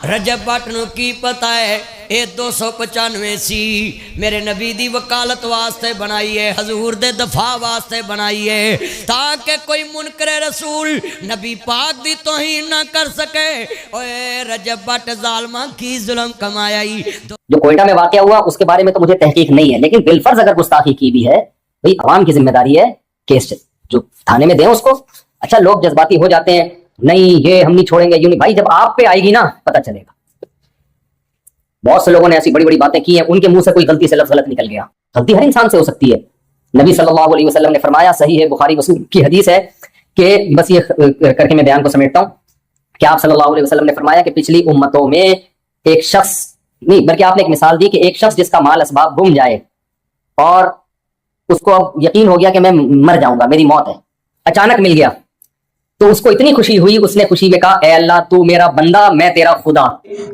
Recep but no کی پتہ ہے اے 295 سی میرے نبی دی وکالت واسطے بنائی ہے، حضور دے دفاع واسطے بنائی ہے، تاکہ کوئی منکر رسول نبی پاک دی توہین نہ کر سکے۔ اوے رجب بٹ ظالمہ کی ظلم کمایا ہی۔ جو کوئٹہ میں واقعہ ہوا اس کے بارے میں تو مجھے تحقیق نہیں ہے، لیکن بالفرض اگر گستاخی کی بھی ہے، بھئی عوام کی ذمہ داری ہے کیس جو تھانے میں دیں اس کو۔ اچھا لوگ جذباتی ہو جاتے ہیں، نہیں یہ ہم نہیں چھوڑیں گے، یوں نہیں، بھائی جب آپ پہ آئے گی نا پتہ چلے گا۔ بہت سے لوگوں نے ایسی بڑی بڑی باتیں کی ہیں، ان کے منہ سے کوئی غلطی سے لفظ غلط نکل گیا، غلطی ہر انسان سے ہو سکتی ہے۔ نبی صلی اللہ علیہ وسلم نے فرمایا، صحیح ہے بخاری مسلم کی حدیث ہے کہ بس یہ کر کے میں بیان کو سمیٹتا ہوں کہ آپ صلی اللہ علیہ وسلم نے فرمایا کہ پچھلی امتوں میں ایک شخص نہیں بلکہ آپ نے ایک مثال دی کہ ایک شخص جس کا مال اسباب گم جائے اور اس کو اب یقین ہو گیا کہ میں مر جاؤں گا، میری موت ہے، اچانک مل گیا تو اس کو اتنی خوشی ہوئی، اس نے خوشی میں کہا اے اللہ تو میرا بندہ میں تیرا خدا۔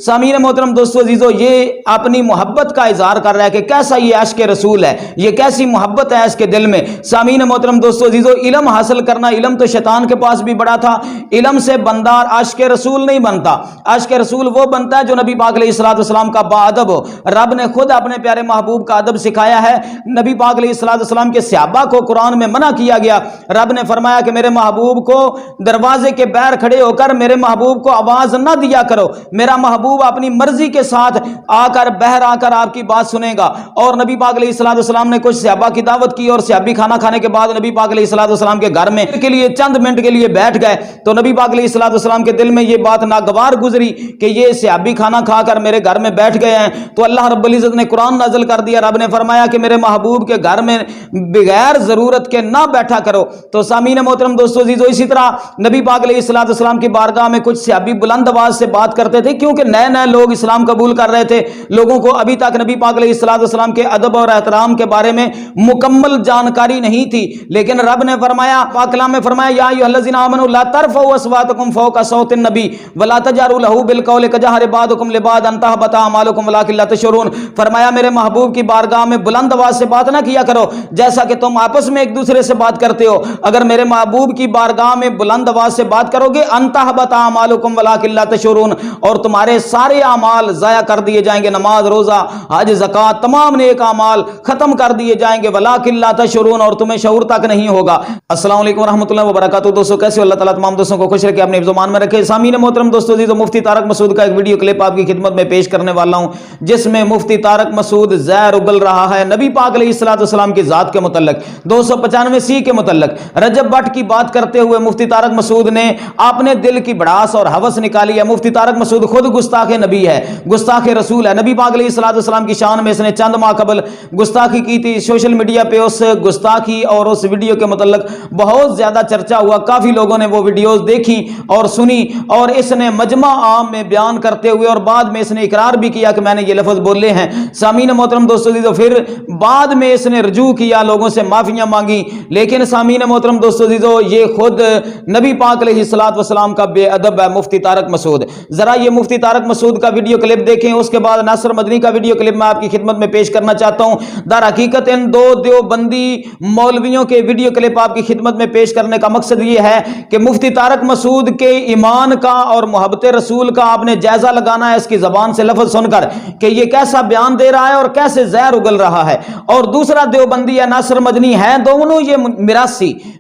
سامعین محترم دوستو عزیزو، یہ اپنی محبت کا اظہار کر رہا ہے کہ کیسا یہ عشق رسول ہے، یہ کیسی محبت ہے اس کے دل میں۔ سامعین محترم دوستو عزیزو، علم حاصل کرنا، علم تو شیطان کے پاس بھی بڑا تھا، علم سے بندہ عشق رسول نہیں بنتا۔ عشق رسول وہ بنتا ہے جو نبی پاک علیہ السلام کا باادب ہو۔ رب نے خود اپنے پیارے محبوب کا ادب سکھایا ہے۔ نبی پاک علیہ السلام کے صحابہ کو قرآن میں منع کیا گیا، رب نے فرمایا کہ میرے محبوب کو دروازے کے باہر کھڑے ہو کر میرے محبوب کو آواز نہ دیا کرو، میرا محبوب اپنی مرضی کے ساتھ آ کر باہر آ کر آپ کی بات سنے گا۔ اور نبی پاک علیہ السلام نے کچھ صحابہ کی دعوت کی اور صحابی کھانا کھانے کے بعد نبی پاک علیہ السلام کے گھر میں کے لیے چند منٹ کے لیے بیٹھ گئے تو نبی پاک علیہ السلام کے دل میں یہ بات ناگوار گزری کہ یہ صحابی کھانا کھا کر میرے گھر میں بیٹھ گئے ہیں، تو اللہ رب العزت نے قرآن نازل کر دیا۔ رب نے فرمایا کہ میرے محبوب کے گھر میں بغیر ضرورت کے نہ بیٹھا کرو۔ تو سامعین محترم دوستو عزیزو، اسی طرح نبی پاک علیہ السلام کی بارگاہ میں کچھ صحابی بلند آواز سے بات کرتے تھے، کیونکہ نئے نئے لوگ اسلام قبول کر رہے تھے، لوگوں کو ابھی تک نبی پاک علیہ السلام کے ادب اور احترام کے بارے میں مکمل جانکاری نہیں تھی، لیکن رب نے فرمایا، پاک کلام میں فرمایا یا ایھا الذین آمنوا لا ترفعوا اصواتکم فوق صوت النبی ولا تجہروا لہ بالقول کجہر بعضکم لبعض ان تحبط اعمالکم ولکن لا تشعرون۔ فرمایا میرے محبوب کی بارگاہ میں بلند آواز سے بات نہ کیا کرو جیسا کہ تم آپس میں ایک دوسرے سے بات کرتے ہو۔ اگر میرے محبوب کی بارگاہ میں بلند آواز سے بات کرو گے انتہبط اعمالکم ولکن لا تشعرون، اور تمہارے سارے اعمال ضائع کر دیے جائیں گے، نماز روزہ حج زکوٰۃ تمام نیک اعمال ختم کر دیے جائیں گے، ولکن لا تشعرون، اور تمہیں شعور تک نہیں ہوگا۔ السلام علیکم ورحمۃ اللہ وبرکاتہ۔ دوستو کیسے ہو؟ اللہ تعالیٰ تمام دوستوں کو خوش رکھے، اپنے حفظ و امان میں رکھے۔ سامعین محترم دوستو عزیزو، مفتی طارق مسعود کا ایک ویڈیو کلپ آپ کی خدمت میں پیش کرنے والا ہوں، جس میں مفتی طارق مسعود زہر اگل رہا ہے نبی پاک علیہ السلام کی ذات کے متعلق، 295 سی کے متعلق۔ رجب بٹ کی بات کرتے ہوئے مفتی طارق مسعود نے اپنے دل کی بڑاس اور ہوس نکالی ہے۔ مفتی طارق مسعود خود گستاخ نبی ہے، گستاخ رسول ہے۔ نبی پاک علیہ السلام کی شان میں اس نے چند ماہ قبل گستاخی کی تھی، سوشل میڈیا پہ اس گستاخی اور اس ویڈیو کے متعلق بہت زیادہ چرچا ہوا، کافی لوگوں نے وہ ویڈیوز دیکھی اور سنی، اور اس نے مجمع عام میں بیان کرتے ہوئے اور بعد میں اس نے اقرار بھی کیا کہ میں نے یہ لفظ بولے ہیں۔ سامعین محترم دوستو عزیزو، پھر بعد میں اس نے رجوع کیا، لوگوں سے معافیاں مانگی، لیکن سامعین محترم دوستو عزیزو یہ خود نبی پاک علیہ السلام کا بے ادب ہے مفتی طارق مسعود۔ ذرا یہ مفتی طارق مسعود کا ویڈیو کلپ دیکھیں، اس کے بعد ناصر مدنی کا ویڈیو کلپ میں آپ کی خدمت میں پیش کرنا چاہتا ہوں۔ در حقیقت ان دو دیوبندی مولویوں کے ویڈیو کلپ آپ کی خدمت میں پیش کرنے کا مقصد یہ ہے کہ مفتی طارق مسعود کے ایمان کا اور محبت رسول کا آپ نے جائزہ لگانا ہے اس کی زبان سے لفظ سن کر کہ یہ کیسا بیان دے رہا ہے اور کیسے زہر اگل رہا ہے۔ اور دوسرا دیوبندی ہے ناصر مدنی، ہیں دونوں یہ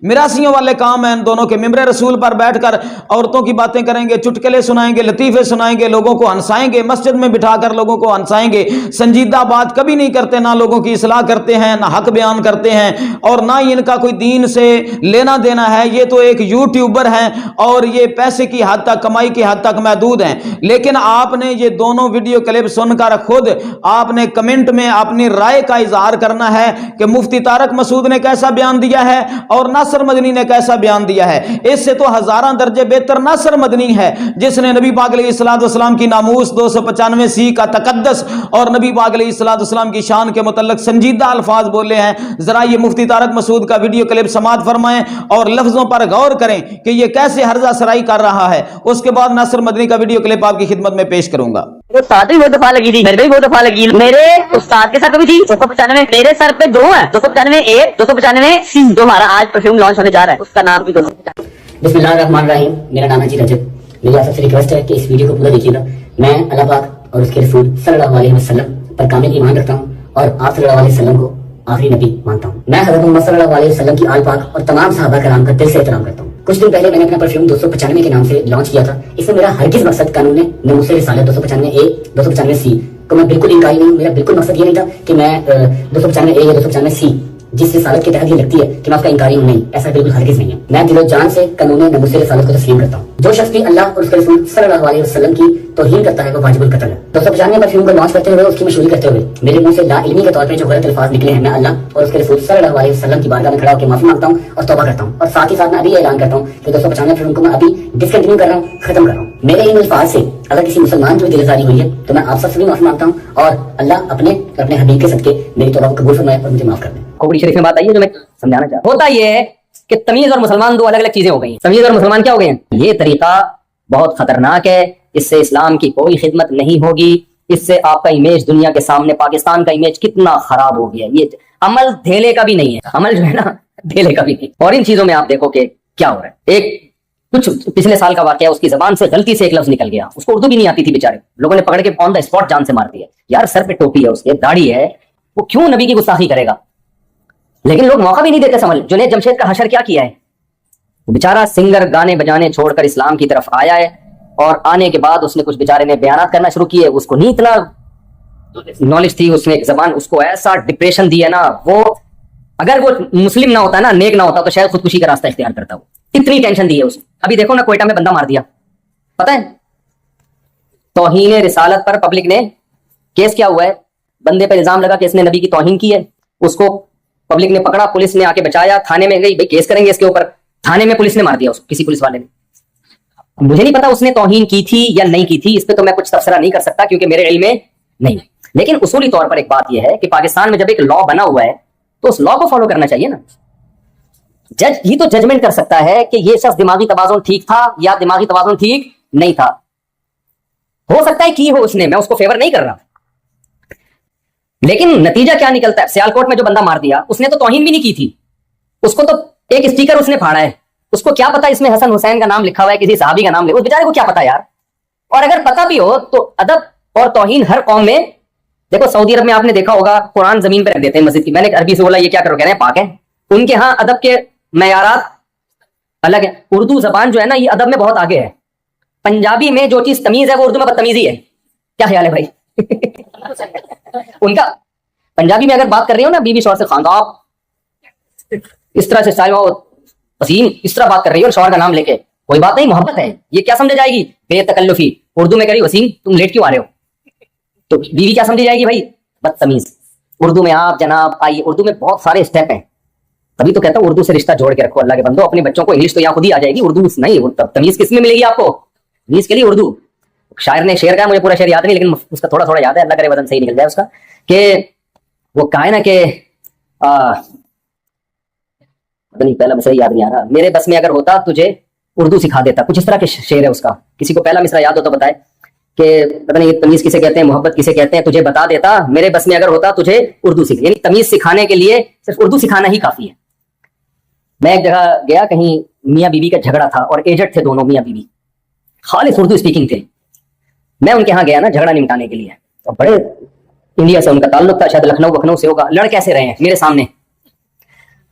میراثیوں والے کام ہیں ان دونوں کے، ممبر رسول پر بیٹھ کر عورتوں کی باتیں کریں گے، چٹکلے سنائیں گے، لطیفے سنائیں گے، لوگوں کو ہنسائیں گے، مسجد میں بٹھا کر لوگوں کو ہنسائیں گے، سنجیدہ بات کبھی نہیں کرتے، نہ لوگوں کی اصلاح کرتے ہیں، نہ حق بیان کرتے ہیں، اور نہ ہی ان کا کوئی دین سے لینا دینا ہے۔ یہ تو ایک یوٹیوبر ہیں اور یہ پیسے کی حد تک، کمائی کی حد تک محدود ہیں۔ لیکن آپ نے یہ دونوں ویڈیو کلپ سن کر خود آپ نے کمنٹ میں اپنی رائے کا اظہار کرنا ہے کہ مفتی طارق مسعود نے کیسا بیان دیا ہے اور ناصر مدنی نے کیسا بیان دیا ہے۔ اس سے تو ہزاراں درجے بہتر ناصر مدنی ہے جس نے نبی پاک علیہ السلام کی ناموس 295 سی کا تقدس اور نبی پاک علیہ السلام کی شان کے متعلق سنجیدہ الفاظ بولے ہیں۔ ذرا یہ مفتی طارق مسعود کا ویڈیو کلپ سماعت فرمائیں اور لفظوں پر غور کریں کہ یہ کیسے ہرزہ سرائی کر رہا ہے۔ اس کے بعد ناصر مدنی کا ویڈیو کلپ آپ کی خدمت میں پیش کروں گا۔ استاد بھی بہت دفعہ لگی تھی، میرے بھی بہت دفعہ لگی، میرے استاد کے ساتھ بھی تھی 295، میرے سر پہ دو ہیں 295 اے 295 سی، جو ہمارا آج پرفیوم لانچ ہونے جا رہا ہے اس کا نام بھی 295۔ بسم اللہ الرحمن الرحیم، میرا نام ہے رجب۔ میری آپ سے ریکویسٹ ہے کہ اس ویڈیو کو پورا دیکھیے گا میں اللہ پاک اور اس کے رسول صلی اللہ علیہ وسلم پر کامل ایمان رکھتا ہوں اور آپ صلی اللہ علیہ وسلم کو آخری نبی مانتا ہوں. میں حضرت محمد صلی اللہ علیہ وسلم کی آل پاک اور تمام صحابہ کرام کا دل سے احترام کرتا ہوں. کچھ دن پہلے میں نے اپنا پرفیوم 295 کے نام سے لانچ کیا تھا. اس میں میرا ہرگز مقصد قانون ناموس رسالت 295A 295C کو میں بالکل انکاری نہیں ہوں. میرا بالکل مقصد یہ نہیں تھا کہ میں 295A یا 295C جس رسالت کے تحت یہ لگتی ہے کہ میں اس کا انکاری ہوں. نہیں، ایسا بالکل ہرگز نہیں ہے. میں دل و جان سے قانون ناموس رسالت کو تسلیم کرتا ہوں. جو شخص بھی اللہ اور اس کے رسول صلی اللہ علیہ وسلم کی توہین کرتا ہے وہ واجب القتل ہے. 295 پرفیوم کو لانچ کرتے ہوئے اس کی مشہوری کرتے ہوئے میرے منہ سے لا علمی کے طور پہ جو غلط الفاظ نکلے ہیں میں اللہ اور اس کے رسول صلی اللہ علیہ وسلم کی بارگاہ میں کھڑا ہو کے معافی مانگتا ہوں اور توبہ کرتا ہوں. اور ساتھ ہی ساتھ میں ابھی یہ اعلان کرتا ہوں کہ 295 پرفیوم کو میں ابھی ڈسکنٹینیو کر رہا ہوں، ختم کر رہا ہوں. میرے ان الفاظ سے اگر کسی مسلمان کی دل آزاری ہوئی ہے تو میں آپ سب سے بھی معافی مانگتا ہوں اور اللہ اپنے حبیب کے صدقے میری توبہ کو قبول فرمائے اور مجھے معاف کر دیں. کھوپڑی شریف میں بات آئی ہے جو میں سمجھانا چاہتا ہوں. ہوتا یہ ہے کہ تمیز اور مسلمان دو الگ الگ چیزیں ہو گئی ہیں. تمیز اور مسلمان کیا ہو گئے ہیں؟ یہ طریقہ بہت خطرناک ہے، اس سے اسلام کی کوئی خدمت نہیں ہوگی، اس سے آپ کا امیج دنیا کے سامنے، پاکستان کا امیج کتنا خراب ہو گیا. یہ عمل دھیلے کا بھی نہیں ہے، عمل جو ہے نا دھیلے کا بھی نہیں. اور ان چیزوں میں آپ دیکھو کہ کیا ہو رہا ہے. ایک کچھ پچھلے سال کا واقعہ، اس کی زبان سے غلطی سے ایک لفظ نکل گیا، اس کو اردو بھی نہیں آتی تھی بیچارے، لوگوں نے پکڑ کے آن دا اسپاٹ جان سے مار دیا. یار سر پہ ٹوپی ہے، اس کے داڑھی ہے، وہ کیوں نبی کی گستاخی کرے گا؟ لیکن لوگ موقع بھی نہیں دیتے سمجھ. جنید جمشید کا حشر کیا کیا ہے؟ بیچارہ سنگر گانے بجانے چھوڑ کر اسلام کی طرف آیا ہے، اور آنے کے بعد اس نے کچھ بیچارے نے بیانات کرنا شروع کیے. اس کو نہیں اتنا نالج تھی، اس نے ایک زبان اس کو ایسا ڈپریشن دیا نا، وہ اگر وہ مسلم نہ ہوتا ہے نا، نیک نہ ہوتا تو شاید خودکشی کا راستہ اختیار کرتا. وہ اتنی ٹینشن دی ہے اس. ابھی دیکھو نا کوئٹہ میں بندہ مار دیا، پتہ ہے توہین رسالت پر پبلک نے کیس کیا ہوا ہے. بندے پہ الزام لگا کہ اس نے نبی کی توہین کی ہے، اس کو پبلک نے پکڑا، پولیس نے آ کے بچایا، تھانے میں گئی، بھائی کیس کریں گے اس کے اوپر. تھانے میں پولیس نے مار دیا اس کو، کسی پولیس والے نے. مجھے نہیں پتا اس نے توہین کی تھی یا نہیں کی تھی، اس پہ تو میں کچھ تبصرہ نہیں کر سکتا کیونکہ میرے علم میں نہیں. لیکن اصولی طور پر ایک بات یہ ہے کہ پاکستان میں جب ایک لا بنا ہوا ہے تو اس لا کو فالو کرنا چاہیے نا. جج ہی تو ججمنٹ کر سکتا ہے کہ یہ شخص دماغی توازن ٹھیک تھا یا دماغی توازن ٹھیک نہیں تھا. ہو سکتا ہے کی ہو اس نے، میں اس کو فیور نہیں کر رہا، لیکن نتیجہ کیا نکلتا ہے؟ سیالکوٹ میں جو بندہ مار دیا اس نے تو توہین بھی نہیں کی تھی، اس کو تو ایک اسٹیکر اس نے پھاڑا ہے، اس کو کیا پتا اس میں حسن حسین کا نام لکھا ہوا ہے، کسی صحابی کا نام لکھا، اس بیچارے کو کیا پتا یار. اور اگر پتا بھی ہو تو ادب اور توہین ہر قوم میں. دیکھو سعودی عرب میں آپ نے دیکھا ہوگا قرآن زمین پہ رکھ دیتے ہیں مسجد کی. میں نے عربی سے بولا یہ کیا کرو، کہہ رہے ہیں پاک ہے. ان کے ہاں ادب کے معیارات الگ ہے. اردو زبان جو ہے نا یہ ادب میں بہت آگے ہے. پنجابی میں جو چیز تمیز ہے وہ اردو میں بدتمیزی ہے. کیا خیال ہے بھائی؟ ان کا پنجابی میں اگر بات کر رہی ہو نا بیوی شوہر سے، خاندان اس طرح سے وسیم اس طرح بات کر رہی ہو اور شوہر کا نام لے کے، کوئی بات نہیں، محبت ہے. یہ کیا سمجھے جائے گی؟ بے تکلفی. اردو میں کہہ رہی وسیم تم لیٹ کیوں آ رہے ہو، تو بیوی کیا سمجھی جائے گی بھائی؟ بدتمیز. اردو میں آپ جناب آئیے، اردو میں بہت سارے اسٹیپ ہیں. تبھی تو کہتا ہوں اردو سے رشتہ جوڑ کے رکھو اللہ کے بندو. اپنے بچوں کو انگلش تو یہاں خود ہی آ جائے گی، اردو نہیں. تمیز کس میں ملے گی آپ کو؟ تمیز کے لیے اردو. شاعر نے شعر کہا، مجھے پورا شعر یاد نہیں لیکن اس کا تھوڑا تھوڑا یاد ہے، اللہ کرے وزن صحیح نکل جائے اس کا. کہ وہ کہا ہے نا کہ پہلا مصرع یاد نہیں آ رہا، میرے بس میں اگر ہوتا تجھے اردو سکھا دیتا، کچھ اس طرح کے شعر ہے اس کا. کسی کو پہلا مصرع یاد ہو تو بتائے کہ پتہ نہیں تمیز کسے کہتے ہیں، محبت کسے کہتے ہیں، تجھے بتا دیتا، میرے بس میں اگر ہوتا تجھے اردو سکھ. یعنی تمیز سکھانے کے لیے صرف اردو سکھانا ہی کافی ہے. میں ایک جگہ گیا، کہیں میاں بیوی کا جھگڑا تھا اور ایجنٹ تھے دونوں میاں بیوی، خالص اردو اسپیکنگ تھے. میں ان کے ہاں گیا نا جھگڑا نمٹانے کے لیے، اور بڑے انڈیا سے ان کا تعلق تھا، شاید لکھنؤ سے ہوگا. لڑ کیسے رہے ہیں میرے سامنے،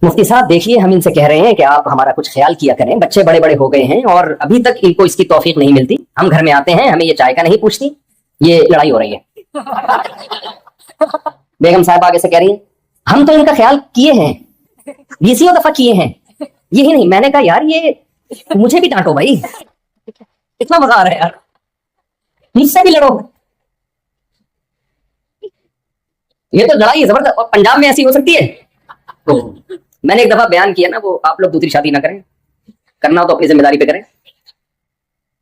مفتی صاحب دیکھیے ہم ان سے کہہ رہے ہیں کہ آپ ہمارا کچھ خیال کیا کریں، بچے بڑے بڑے ہو گئے ہیں اور ابھی تک ان کو اس کی توفیق نہیں ملتی. ہم گھر میں آتے ہیں ہمیں یہ چائے کا نہیں پوچھتی، یہ لڑائی ہو رہی ہے. بیگم صاحب آگے سے کہہ رہی ہیں ہم تو ان کا خیال کیے ہیں، 20 دفعہ کیے ہیں، یہی نہیں. میں نے کہا یار یہ مجھے بھی ڈانٹو بھائی، اتنا مزہ آ رہا ہے یار، مجھ سے بھی لڑو. یہ تو لڑائی زبردست. اور پنجاب میں ایسی ہو سکتی ہے؟ تو میں نے ایک دفعہ بیان کیا نا، وہ آپ لوگ دوسری شادی نہ کریں، کرنا ہو تو اپنی ذمہ داری پہ کریں.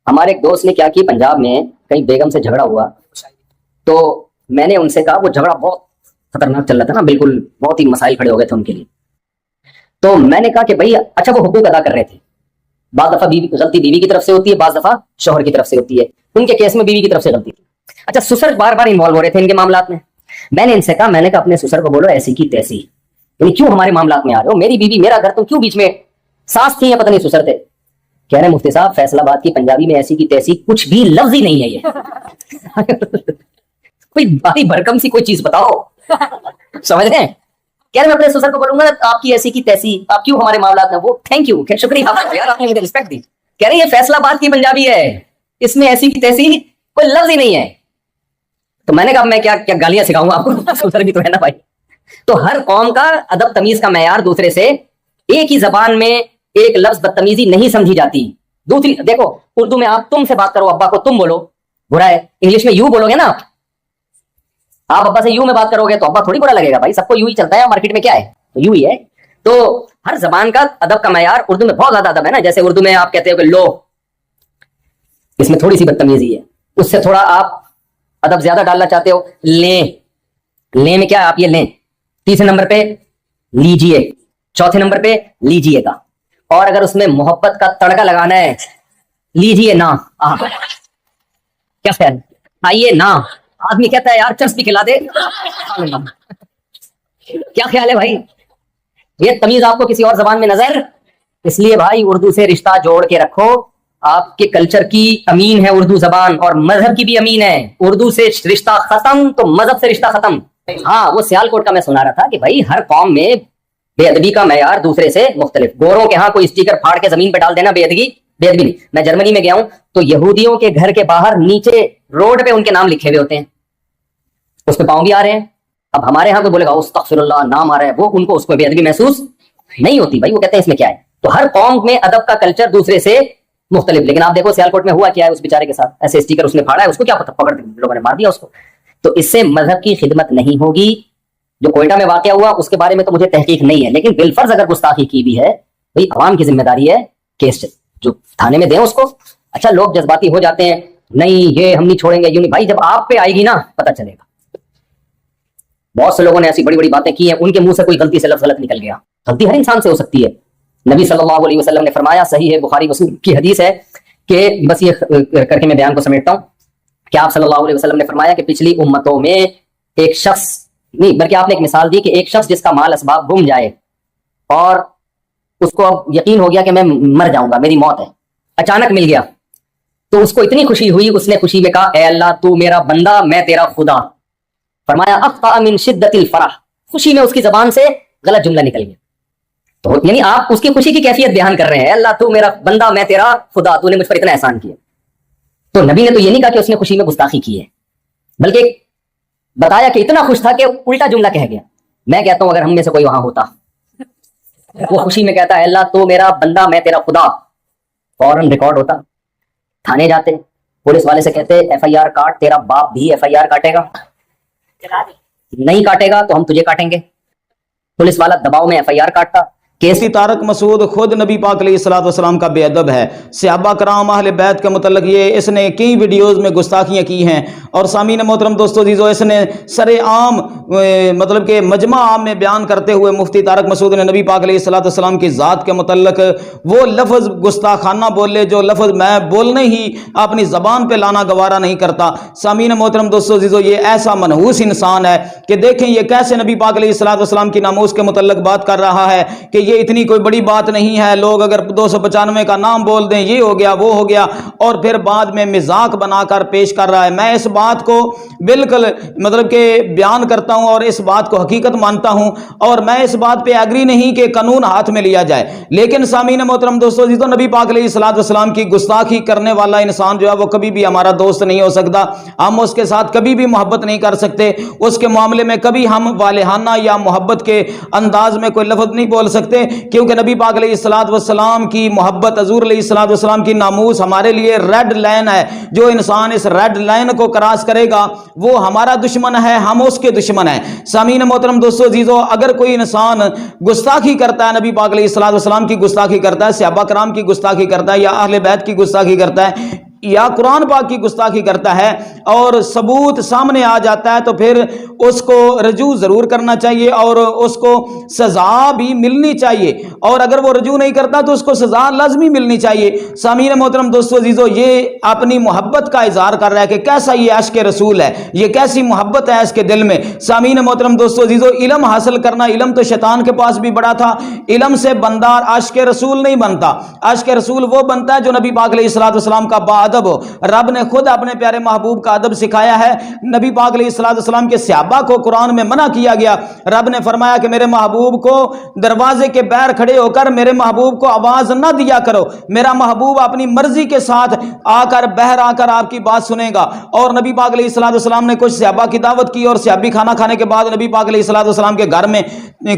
ہمارے ایک دوست نے کیا کی، پنجاب میں کہیں بیگم سے جھگڑا ہوا تو میں نے ان سے کہا، وہ جھگڑا بہت خطرناک چل رہا تھا نا، بالکل بہت ہی مسائل کھڑے ہو گئے تھے ان کے لیے. تو میں نے کہا کہ بھائی اچھا وہ حقوق ادا کر رہے تھے، بعض دفعہ غلطی بیوی کی طرف سے ہوتی ہے، بعض دفعہ شوہر کی طرف سے ہوتی ہے. ان کے کیس میں بیوی کی طرف سے غلطی تھی. اچھا سسر بار بار انوالو ہو رہے تھے ان کے معاملات میں. میں نے ان سے کہا، میں نے کہا اپنے سسر کو بولو ایسی کی تیسی، یعنی کیوں ہمارے معاملات میں آ رہے ہو؟ میری بیوی میرا گھر، تم کیوں بیچ میں؟ ساس تھی یا پتہ نہیں سسر تھے. کہہ رہے ہیں مفتی صاحب فیصل آباد کی پنجابی میں ایسی کی تیسی کچھ بھی لفظ ہی نہیں ہے یہ کوئی باری بھرکم سی کوئی چیز بتاؤ. سمجھ رہے ہیں؟ کہہ رہے میں اپنے سسر کو بولوں گا آپ کی ایسی کی تیسی, آپ کیوں ہمارے معاملات میں, وہ تھینک یو, شکریہ آپ کا یار, آپ نے مجھے رسپیکٹ دی. کہہ رہے ہیں یہ فیصل آباد کی پنجابی ہے, اس میں ایسی کی تیسی کوئی لفظ ہی نہیں ہے. تو میں نے کہا میں کیا گالیاں سکھاؤں آپ کو, سسر بھی تو ہے نا بھائی. تو ہر قوم کا ادب تمیز کا معیار دوسرے سے, ایک ہی زبان میں ایک لفظ بدتمیزی نہیں سمجھی جاتی. دوسری دیکھو اردو میں آپ تم سے بات کرو, ابا کو تم بولو, برا ہے. انگلش میں یو بولو گے نا, آپ ابا سے یو میں بات کرو گے تو ابا تھوڑی برا لگے گا بھائی, سب کو یو ہی چلتا ہے, مارکیٹ میں کیا ہے تو یو ہی ہے. تو ہر زبان کا ادب کا معیار, اردو میں بہت زیادہ ادب ہے نا, جیسے اردو میں آپ کہتے ہو کہ لو, اس میں تھوڑی سی بدتمیزی ہے, اس سے تھوڑا آپ ادب زیادہ ڈالنا چاہتے ہو لیں, لیں میں کیا ہے آپ یہ لیں, تیسرے نمبر پہ لیجئے, چوتھے نمبر پہ لیجئے گا, اور اگر اس میں محبت کا تڑکا لگانا ہے لیجئے نا, کیا خیال, آئیے نا, آدمی کہتا ہے یار چرس بھی کھلا دے, کیا خیال ہے بھائی, یہ تمیز آپ کو کسی اور زبان میں نظر. اس لیے بھائی اردو سے رشتہ جوڑ کے رکھو, آپ کے کلچر کی امین ہے اردو زبان, اور مذہب کی بھی امین ہے. اردو سے رشتہ ختم تو مذہب سے رشتہ ختم. ہاں وہ سیالکوٹ کا میں سنا رہا تھا کہ بھائی ہر قوم میں بے ادبی کا معیار دوسرے سے مختلف. گوروں کے ہاں کوئی اسٹیکر پھاڑ کے زمین پہ ڈال دینا بے ادبی نہیں. میں جرمنی میں گیا ہوں تو یہودیوں کے گھر کے باہر نیچے روڈ پہ ان کے نام لکھے ہوئے ہوتے ہیں, اس پہ پاؤں بھی آ رہے ہیں. اب ہمارے ہاں تو بولے گا استغفر اللہ, نام آ رہا ہے, وہ ان کو اس کو بے ادبی محسوس نہیں ہوتی بھائی, وہ کہتے ہیں اس میں کیا ہے. تو ہر قوم میں ادب کا کلچر دوسرے سے مختلف. لیکن آپ دیکھو سیالکوٹ میں ہوا کیا ہے اس بیچارے کے ساتھ, ایسے اسٹیکر اس نے پھاڑا ہے, اس کو کیا پتہ, پکڑ کے لوگوں نے مار دیا اس کو. تو اس سے مذہب کی خدمت نہیں ہوگی. جو کوئٹہ میں واقعہ ہوا اس کے بارے میں تو مجھے تحقیق نہیں ہے, لیکن بالفرض اگر گستاخی کی بھی ہے, بھائی عوام کی ذمہ داری ہے کیس جو تھانے میں دیں اس کو. اچھا لوگ جذباتی ہو جاتے ہیں, نہیں یہ ہم نہیں چھوڑیں گے, یوں نہیں. بھائی جب آپ پہ آئے گی نا پتہ چلے گا. بہت سے لوگوں نے ایسی بڑی بڑی باتیں کی ہیں, ان کے منہ سے کوئی غلطی سے لفظ غلط نکل گیا. غلطی ہر انسان سے ہو سکتی ہے. نبی صلی اللہ علیہ وسلم نے فرمایا, صحیح ہے بخاری مسلم کی حدیث ہے, کہ بس یہ کر کے میں بیان کو سمیٹتا ہوں, کہ آپ صلی اللہ علیہ وسلم نے فرمایا کہ پچھلی امتوں میں ایک شخص نہیں, بلکہ آپ نے ایک مثال دی کہ ایک شخص جس کا مال اسباب گم جائے اور اس کو اب یقین ہو گیا کہ میں مر جاؤں گا, میری موت ہے, اچانک مل گیا, تو اس کو اتنی خوشی ہوئی, اس نے خوشی میں کہا اے اللہ تو میرا بندہ میں تیرا خدا. فرمایا اخطأ من شدت الفرح, خوشی میں اس کی زبان سے غلط جملہ نکل گیا. تو یعنی آپ اس کی خوشی کی کیفیت بیان کر رہے ہیں, اللہ تو میرا بندہ میں تیرا خدا, تو نے مجھ پر اتنا احسان کیا. تو نبی نے تو یہ نہیں کہا کہ اس نے خوشی میں گستاخی کی ہے, بلکہ بتایا کہ اتنا خوش تھا کہ الٹا جملہ کہہ گیا. میں کہتا ہوں اگر ہم میں سے کوئی وہاں ہوتا, وہ خوشی میں کہتا ہے اللہ تو میرا بندہ میں تیرا خدا, فوراً ریکارڈ ہوتا, تھانے جاتے, پولیس والے سے کہتے ایف آئی آر کاٹ, تیرا باپ بھی ایف آئی آر کاٹے گا, نہیں کاٹے گا تو ہم تجھے کاٹیں گے. پولیس والا دباؤ میں ایف آئی آر کاٹتا. مفتی طارق مسعود خود نبی پاک علیہ الصلوۃ والسلام کا بے ادب ہے. صحابہ کرام اہل بیت کے متعلق یہ اس نے کئی ویڈیوز میں گستاخیاں کی ہیں, اور سامعین محترم دوستو عزیزو, اس نے سر عام مطلب کہ مجمع عام میں بیان کرتے ہوئے مفتی طارق مسعود نے نبی پاک علیہ الصلوۃ والسلام کی ذات کے متعلق وہ لفظ گستاخانہ بولے جو لفظ میں بولنے ہی اپنی زبان پہ لانا گوارا نہیں کرتا. سامعین محترم دوستو عزیزو, یہ ایسا منحوس انسان ہے کہ دیکھیں یہ کیسے نبی پاک علیہ الصلوۃ والسلام کی ناموس کے متعلق بات کر رہا ہے کہ یہ اتنی کوئی بڑی بات نہیں ہے, لوگ اگر 295 کا نام بول دیں یہ ہو گیا وہ ہو گیا, اور پھر بعد میں مذاق بنا کر پیش کر رہا ہے. میں اس بات کو بالکل مطلب کہ بیان کرتا ہوں اور اس بات کو حقیقت مانتا ہوں, اور میں اس بات پہ ایگری نہیں کہ قانون ہاتھ میں لیا جائے. لیکن سامعین محترم دوستو عزیزو, نبی پاک علیہ الصلوۃ والسلام کی گستاخی کرنے والا انسان جو ہے وہ کبھی بھی ہمارا دوست نہیں ہو سکتا. ہم اس کے ساتھ کبھی بھی محبت نہیں کر سکتے, اس کے معاملے میں کبھی ہم والہانہ یا محبت کے انداز میں کوئی لفظ نہیں بول سکتے, کیونکہ نبی پاک علیہ الصلوۃ والسلام کی محبت, حضور علیہ الصلوۃ والسلام کی ناموس ہمارے لیے ریڈ لائن ہے. جو انسان اس ریڈ لائن کو کراس کرے گا وہ ہمارا دشمن ہے, ہم اس کے دشمن ہیں. سامعین محترم دوستو عزیزو, اگر کوئی انسان گستاخی کرتا ہے, نبی پاک علیہ الصلوۃ والسلام کی گستاخی کرتا ہے, صحابہ کرام کی گستاخی کرتا ہے, یا اہل بیت کی گستاخی کرتا ہے, یا قرآن پاک کی گستاخی کرتا ہے اور ثبوت سامنے آ جاتا ہے تو پھر اس کو رجوع ضرور کرنا چاہیے اور اس کو سزا بھی ملنی چاہیے، اور اگر وہ رجوع نہیں کرتا تو اس کو سزا لازمی ملنی چاہیے۔ سامعین محترم دوستو عزیزو، یہ اپنی محبت کا اظہار کر رہا ہے کہ کیسا یہ عشق رسول ہے، یہ کیسی محبت ہے اس کے دل میں۔ سامعین محترم دوستو عزیزو، علم حاصل کرنا، علم تو شیطان کے پاس بھی بڑا تھا، علم سے بندہ عاشق رسول نہیں بنتا۔ عاشق رسول وہ بنتا ہے جو نبی پاک علیہ الصلوۃ والسلام کا باادب ہو۔ رب نے خود اپنے پیارے محبوب کا ادب سکھایا ہے۔ نبی پاک علیہ الصلوۃ والسلام کے صحابہ کو قرآن میں منع کیا گیا، رب نے فرمایا کہ میرے محبوب کو دروازے کے باہر کھڑے ہو کر میرے محبوب کو آواز نہ دیا کرو، میرا محبوب اپنی مرضی کے ساتھ آ کر باہر آ کر آپ کی بات سنے گا۔ اور نبی پاک علیہ الصلوۃ والسلام نے کچھ صحابہ کی دعوت کی اور صحابی کھانا کھانے کے بعد نبی پاک علیہ الصلوۃ والسلام کے گھر میں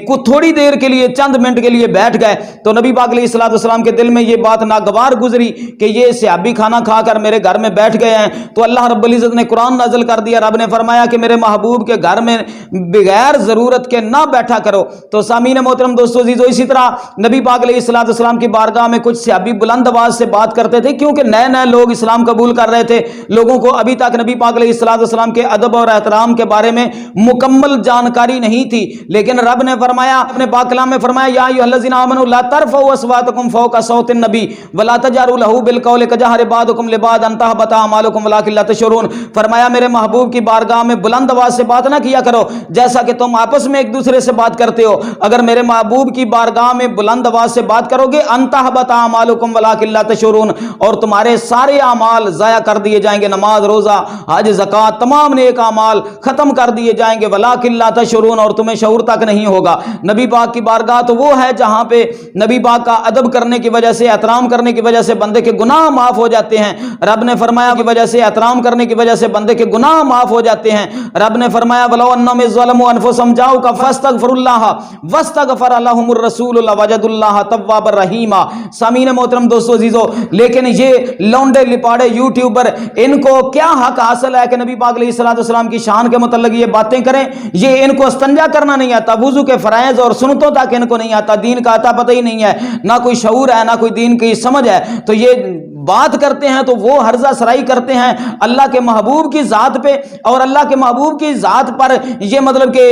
کچھ تھوڑی دیر کے لیے، چند منٹ کے لیے بیٹھ گئے تو نبی پاک علیہ الصلوۃ والسلام کے دل میں یہ بات ناگوار گزری کہ یہ صحابی کھانا کھا کر میرے گھر میں بیٹھ گئے ہیں، تو اللہ رب العزت نے قرآن نازل کر دیا۔ رب نے فرمایا کہ میرے محبوب کے گھر میں بغیر ضرورت کے نہ بیٹھا کرو۔ تو سامعین محترم دوستو عزیزو، اسی طرح نبی پاک علیہ الصلوۃ والسلام کی بارگاہ میں کچھ صحابی بلند آواز سے بات کرتے تھے، کیونکہ نئے نئے لوگ اسلام قبول کر رہے تھے، لوگوں کو ابھی تک نبی پاک علیہ الصلوۃ والسلام کے ادب اور احترام کے بارے میں مکمل جانکاری نہیں تھی، لیکن رب نے فرمایا، اپنے پاک کلام میں فرمایا، یا ایھا الذین آمنوا لا ترفعوا اصواتکم فوق صوت النبی ولا تجہروا لہ بالقول کجہر بعضکم لبعض ان تحبط اعمالکم ولکن لا تشعرون۔ فرمایا میرے محبوب کی بارگاہ میں بلند آواز سے بات نہ کیا کرو جیسا کہ تم آپس میں ایک دوسرے سے بات کرتے ہو۔ اگر میرے محبوب کی بارگاہ میں بلند آواز سے بات کرو گے، ان تحبط اعمالکم ولکن لا تشعرون، اور تمہارے سارے اعمال ضائع کر دیے جائیں گے، نماز، روزہ، حج، زکوٰۃ، تمام نیک اعمال ختم کر دیے جائیں گے، ولکن لا تشعرون، اور تمہیں شعور تک نہیں ہوگا۔ نبی پاک کی بارگاہ تو وہ ہے جہاں پہ نبی پاک کا ادب کرنے کی وجہ سے، احترام کرنے کی وجہ سے بندے کے گناہ معاف ہو جاتے ہیں۔ رب نے فرمایا کی وجہ سے، احترام کرنے کی وجہ سے بندے کے گناہ معاف ہو جاتے ہیں۔ رب نے فرمایا وَلَوْ أَنَّهُمْ إِذْ ظَلَمُوا أَنفُسَهُمْ جَاءُوكَ فَاسْتَغْفِرُوا اللَّهَ وَاسْتَغْفَرَ لَهُمُ الرَّسُولُ لَوَجَدُوا اللَّهَ تَوَّابًا رَحِيمًا۔ سامعین محترم دوستو عزیزو، لیکن یہ لونڈے لپاڑے یوٹیوبر، ان کو کیا حق حاصل ہے کہ نبی پاک علیہ الصلوۃ والسلام کی شان کے متعلق یہ باتیں کریں؟ یہ ان کو استنجا کرنا نہیں آتا، وضو کے فرائض اور سنتوں تک ان کو نہیں آتا، دین کا آتا پتہ ہی نہیں ہے، نہ کوئی شعور ہے، نہ کوئی دین کی سمجھ ہے، تو یہ بات کرتے ہیں تو وہ ہرزہ سرائی کرتے ہیں اللہ کے محبوب کی ذات پہ، اور اللہ کے محبوب کی ذات پر یہ مطلب کہ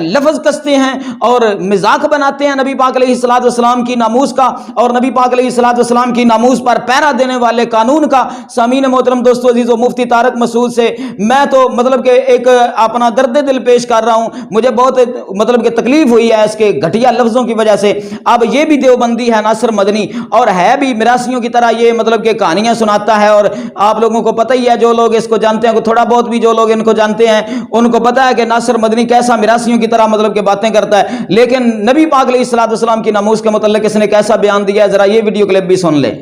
لفظ کستے ہیں اور مذاق بناتے ہیں نبی پاک علیہ الصلوۃ والسلام کی ناموس کا اور نبی پاک علیہ الصلوۃ والسلام کی ناموس پر پہرا دینے والے قانون کا۔ سامعین محترم دوستو عزیزو، مفتی طارق مسعود سے میں تو مطلب کہ ایک اپنا درد دل پیش کر رہا ہوں، مجھے بہت مطلب کہ تکلیف ہوئی ہے اس کے گھٹیا لفظوں کی وجہ سے۔ اب یہ بھی دیوبندی ہے ناصر مدنی، اور ہے بھی میراثیوں کی طرح، یہ مطلب کہ کہانیاں سناتا ہے، اور آپ لوگوں کو پتہ ہی ہے، جو لوگ اس کو جانتے ہیں، تھوڑا بہت بھی جو لوگ ان کو جانتے ہیں ان کو پتہ ہے کہ ناصر مدنی کیسا میراثیوں کی طرح مطلب کہ باتیں کرتا ہے، لیکن نبی پاک علیہ الصلوۃ والسلام کی ناموس کے متعلق اس نے کیسا بیان دیا ہے، ذرا یہ ویڈیو کلپ بھی سن لیں۔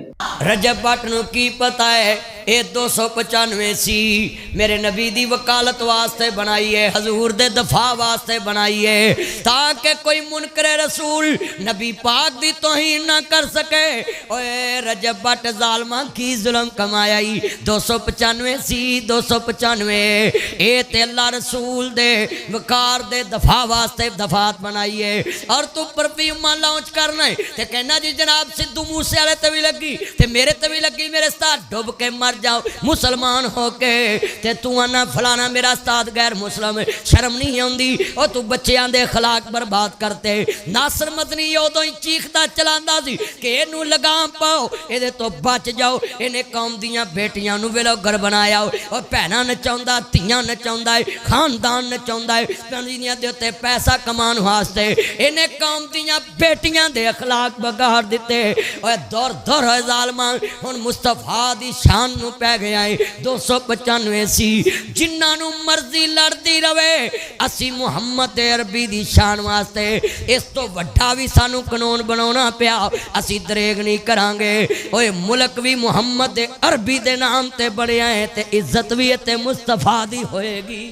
رجب بٹ نو کی پتہ ہے اے 295 سی میرے نبی دی وکالت واسطے بنائی ہے، حضور دے دفاع واسطے بنائی ہے، تاکہ کوئی منکر رسول نبی پاک دی توہین نہ کر سکے۔ اوے رجب بٹ ظالمہ کی ظلم کمائی، 295 سی 295 اے تے اللہ رسول دے وقار دے دفاع واسطے دفاعت بنائی ہے، اور تو پرفیوم لانچ کرنا ہے تے کہنا جی جناب سدھو موسے والے تے بھی لگی تے میرے تے بھی لگی، میرے استاد ڈوب کے مر جاؤ مسلمان ہو کے، تے تو آنا فلانا میرا استاد غیر مسلم، شرم نہیں ہوندی، اور تو بچیاں دے اخلاق برباد کرتے۔ ناصر مدنی ادوں ہی چیخدا چلاندا سی کہ اینو لگام پاؤ، اے تو بچ جاؤ، اینے قوم دیاں بیٹیاں نو ویلو گھر بنایا، اور بہناں نچاوندا، تیاں نچاوندا ہے، خاندان نچاوندا ہے، پنجیاں دے تے پیسہ کمان واسطے، اینے قوم دیاں بیٹیاں دے اخلاق بگاڑ دیتے۔ اور دور دور ہوئے ظالمان، ہن مصطفیٰ دی شان نو پہ گیا ہے 295 سی، جنہاں نو مرضی لڑدی رہے، اسی محمد عربی دی شان واسطے اس تو وڈا بھی سانو قانون بناونا پیا، اسی دریغ نہیں کرانگے۔ اوے ملک بھی محمد عربی دے نام تے بڑھیا ہے، تے عزت بھی تے مصطفیٰ دی ہوئے گی۔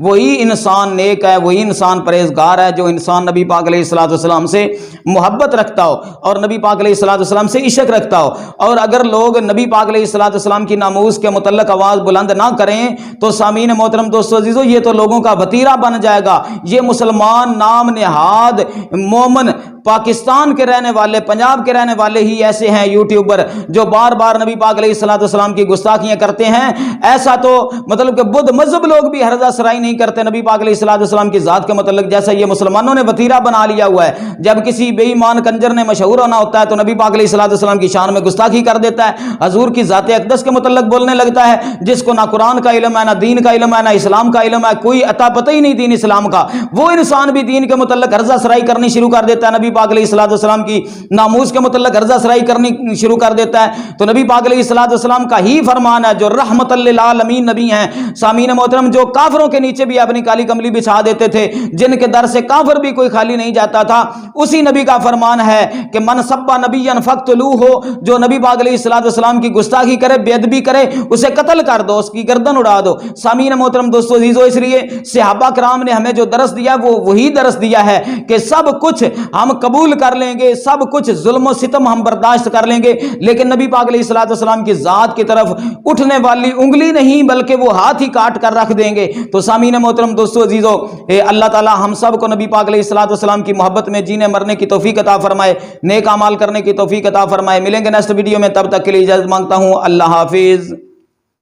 وہی انسان نیک ہے, وہی انسان پرہیزگار ہے جو انسان نبی پاک علیہ الصلوۃ والسلام سے محبت رکھتا ہو اور نبی پاک علیہ الصلوۃ والسلام سے عشق رکھتا ہو. اور اگر لوگ نبی پاک علیہ الصلوۃ والسلام کی ناموس کے متعلق آواز بلند نہ کریں تو سامعین محترم دوستو عزیزو, یہ تو لوگوں کا وتیرہ بن جائے گا. یہ مسلمان نام نہاد مومن پاکستان کے رہنے والے, پنجاب کے رہنے والے ہی ایسے ہیں یوٹیوبر جو بار بار نبی پاک علیہ الصلوۃ والسلام کی گستاخیاں کرتے ہیں. ایسا تو مطلب کہ بدھ مذہب لوگ بھی ہرزہ سرائی نہیں کرتے نبی پاک علیہ الصلوۃ والسلام کی ذات کے متعلق, جیسا یہ مسلمانوں نے وتیرہ بنا لیا ہوا ہے. جب کسی بے ایمان کنجر نے مشہور ہونا ہوتا ہے تو نبی پاک علیہ الصلوۃ والسلام کی شان میں گستاخی کر دیتا ہے, حضور کی ذات اقدس کے متعلق بولنے لگتا ہے, جس کو نہ قرآن کا علم ہے, نہ دین کا علم ہے, نہ اسلام کا علم ہے, کوئی عطا پتہ ہی نہیں دین اسلام کا. وہ انسان بھی دین کے متعلق ہرزہ سرائی کرنی شروع کر دیتا ہے, نبی پاک علیہ الصلوۃ والسلام کی ناموس کے متعلق ہرزہ سرائی کرنی شروع کر دیتا ہے. تو نبی پاک علیہ الصلوۃ والسلام کا ہی فرمان ہے جو رحمت للعالمین نبی ہیں سامعین محترم, جو کافروں کے نیچے بھی اپنی کالی کملی بچھا دیتے تھے, جن کے در سے کافر بھی کوئی خالی نہیں جاتا تھا, اسی نبی کا فرمان ہے کہ من سب نبیا فاقتلوہ, جو نبی پاک علیہ الصلوۃ والسلام کی گستاخی کرے, بے ادبی کرے, اسے قتل کر دو, اس کی گردن اڑا دو. سامعین محترم دوستو عزیزو, اس لیے صحابہ کرام نے ہمیں جو درس دیا وہ وہی درس دیا ہے کہ سب کچھ ہم قبول کر لیں گے, سب کچھ ظلم و ستم ہم برداشت کر لیں گے, لیکن نبی پاک علیہ الصلوۃ والسلام کی ذات کی طرف اٹھنے والی انگلی نہیں بلکہ وہ ہاتھ ہی کاٹ کر رکھ دیں گے. تو سامعین محترم دوستو عزیزو, اللہ تعالی ہم سب کو نبی پاک علیہ الصلوۃ والسلام کی محبت میں جینے مرنے کی توفیق عطا فرمائے, نیک اعمال کرنے کی توفیق عطا فرمائے. ملیں گے نیکسٹ ویڈیو میں, تب تک کے لیے اجازت مانگتا ہوں. اللہ حافظ.